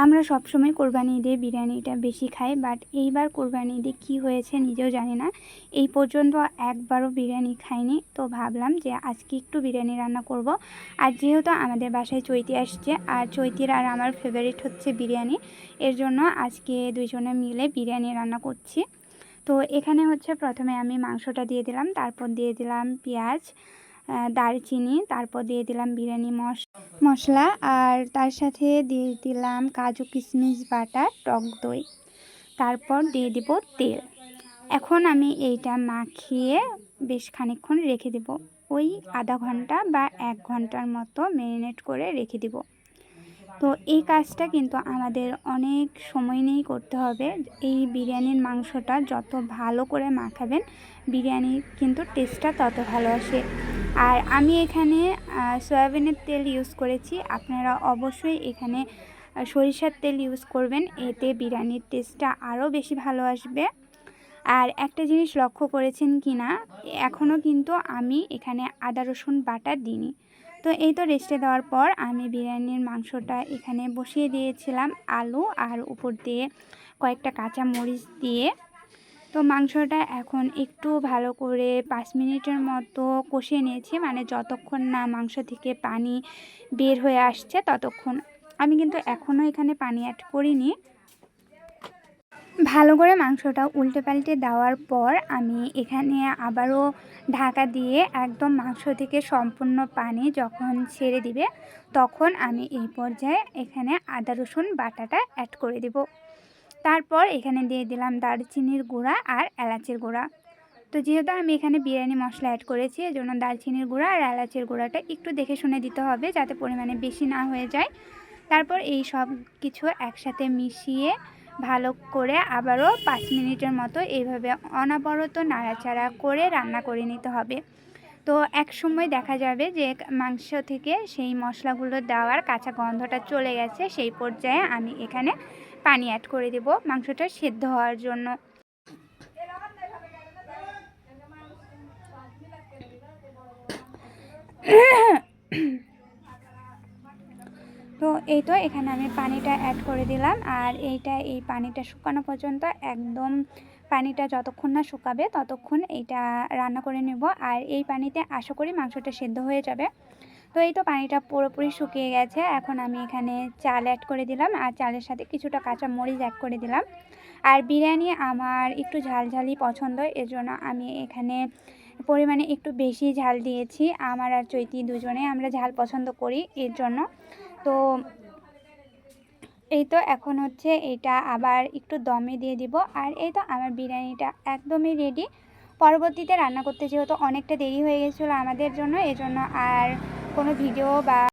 আমরা সবসময় কোরবানি ঈদে বিরিয়ানিটা বেশি খাই, বাট এইবার কোরবানি ঈদে কী হয়েছে নিজেও জানি না। এই পর্যন্ত একবারও বিরিয়ানি খাইনি, তো ভাবলাম যে আজকে একটু বিরিয়ানি রান্না করব। আর যেহেতু আমাদের বাসায় চৈতি আসছে, আর চৈতির আর আমার ফেভারিট হচ্ছে বিরিয়ানি, এর জন্য আজকে দুইজনে মিলে বিরিয়ানি রান্না করছি। তো এখানে হচ্ছে প্রথমে আমি মাংসটা দিয়ে দিলাম, তারপর দিয়ে দিলাম পেঁয়াজ, দারচিনি, তারপর দিয়ে দিলাম বিরিয়ানি মশলা, আর তার সাথে দিয়ে দিলাম কাজু কিশমিশ বাটা, টক দই, তারপর দিয়ে দিব তেল। এখন আমি এইটা মাখিয়ে বেশ খানিকক্ষণ রেখে দেব, ওই আধা ঘন্টা বা 1 ঘন্টার মতো ম্যারিনেট করে রেখে দেব। তো এই কাজটা কিন্তু আমাদের অনেক সময় নিয়েই করতে হবে। এই বিরিয়ানির মাংসটা যত ভালো করে মাখাবেন, বিরিয়ানির কিন্তু টেস্টটা তত ভালো আসে। আর আমি এখানে সয়াবিনের তেল ইউজ করেছি, আপনারা অবশ্যই এখানে সরিষার তেল ইউজ করবেন, এতে বিরিয়ানির টেস্টটা আরও বেশি ভালো আসবে। আর একটা জিনিস লক্ষ্য করেছেন কি না, এখনও কিন্তু আমি এখানে আদা রসুন বাটা দিইনি। তো এই তো রেস্টে দেওয়ার পর আমি বিরিয়ানির মাংসটা এখানে বসিয়ে দিয়েছিলাম, আলু আর উপর দিয়ে কয়েকটা কাঁচা মরিচ দিয়ে। তো মাংসটা এখন একটু ভালো করে 5 মিনিটের মতো কষিয়ে নিয়েছি, মানে যতক্ষণ না মাংস থেকে পানি বের হয়ে আসছে ততক্ষণ। আমি কিন্তু এখনও এখানে পানি অ্যাড করিনি। ভালো করে মাংসটা উল্টে পাল্টে দেওয়ার পর আমি এখানে আবারও ঢাকা দিয়ে একদম মাংস থেকে সম্পূর্ণ পানি যখন ছেড়ে দিবে, তখন আমি এই পর্যায়ে এখানে আদা রসুন বাটাটা অ্যাড করে দেব। তারপর এখানে দিয়ে দিলাম দারচিনির গুঁড়া আর এলাচের গুঁড়া। তো যেহেতু আমি এখানে বিরিয়ানি মশলা অ্যাড করেছি, এজন্য দারচিনির গুঁড়া আর এলাচের গুঁড়াটা একটু দেখে শুনে দিতে হবে, যাতে পরিমাণে বেশি না হয়ে যায়। তারপর এই সব কিছু একসাথে মিশিয়ে ভালো করে আবারও 5 মিনিটের মতো এইভাবে অনবরত নাড়াচাড়া করে রান্না করে নিতে হবে। তো এক সময় দেখা যাবে যে মাংস থেকে সেই মশলাগুলো দেওয়ার কাঁচা গন্ধটা চলে গেছে, সেই পর্যায়ে আমি এখানে পানি অ্যাড করে দেব মাংসটা সেদ্ধ হওয়ার জন্য। তো এই তো এখানে আমি পানিটা অ্যাড করে দিলাম, আর এই পানিটা শুকানো পর্যন্ত একদম পানিটা যতক্ষণ না শুকাবে ততক্ষণ এইটা রান্না করে নেব। আর এই পানিতে আশা করি মাংসটা সেদ্ধ হয়ে যাবে। তো এই তো পানিটা পুরোপুরি শুকিয়ে গেছে, এখন আমি এখানে চাল অ্যাড করে দিলাম, আর চালের সাথে কিছুটা কাঁচা মরিচ অ্যাড করে দিলাম। আর বিরিয়ানি আমার একটু ঝালঝালি পছন্দ, এজন্য আমি এখানে পরিমাণে একটু বেশি ঝাল দিয়েছি। আমার আর চৈতি দুজনে আমরা ঝাল পছন্দ করি, এর জন্য। তো এই তো এখন হচ্ছে এটা আবার একটু দমে দিয়ে দিব, আর এই তো আমার বিরিয়ানিটা একদমই রেডি। পরবর্তীতে রান্না করতে যেহেতু অনেকটা দেরি হয়ে গেছিলো আমাদের জন্য, এজন্য আর কোনো ভিডিও বা